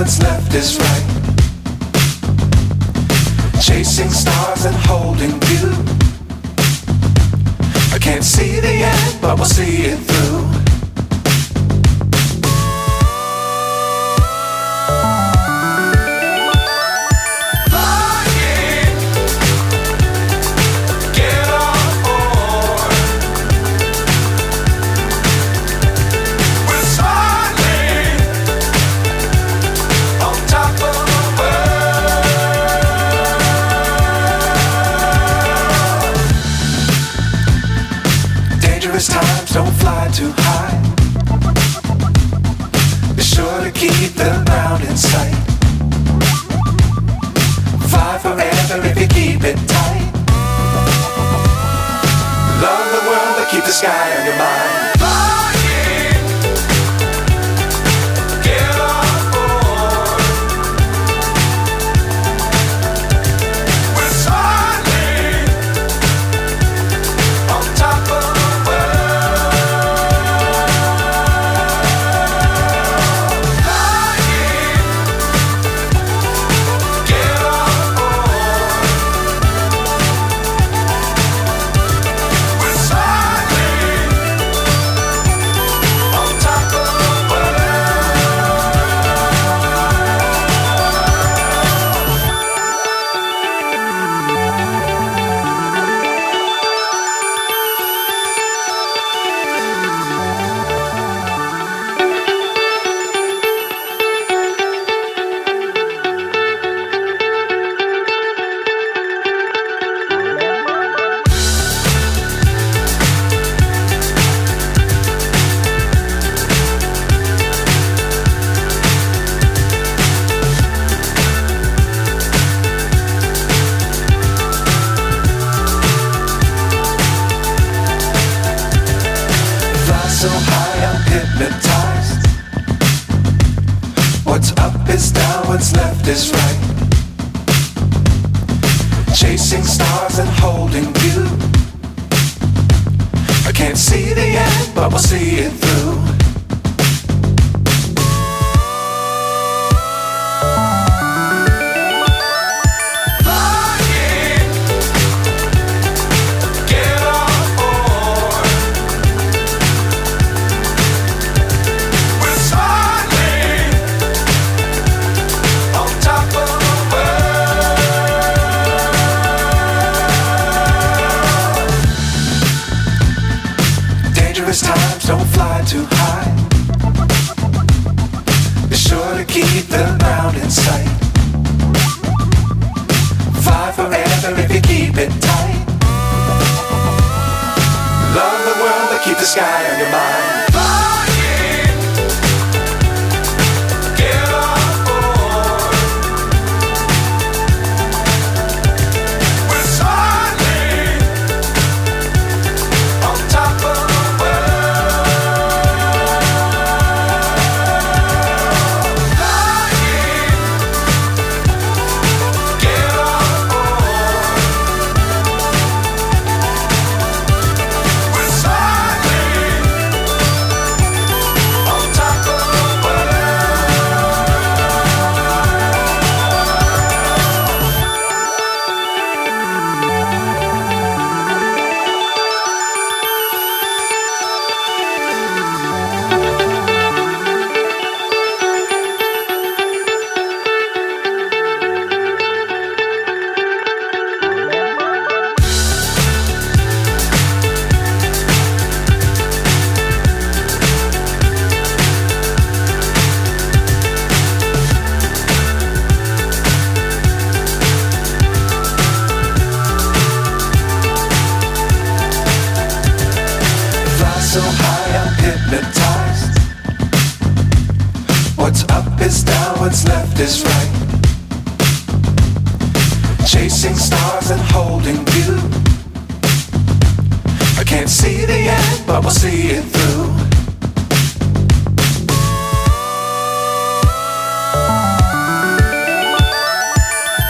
what's left is right. Chasing stars and holding you. I can't see the end, but we'll see it through. Times don't fly too high. Be sure to keep the ground in sight. Fly forever if you keep it tight. Love the world but keep the sky on your mind. So high I'm hypnotized. What's up is down, what's left is right. Chasing stars and holding you. I can't see the end, but we'll see it through. Times don't fly too high. Be sure to keep the ground in sight. Fly forever if you keep it tight. Love the world but keep the sky on your mind. So high I'm hypnotized. What's up is down, what's left is right. Chasing stars and holding you. I can't see the end, but we'll see it through.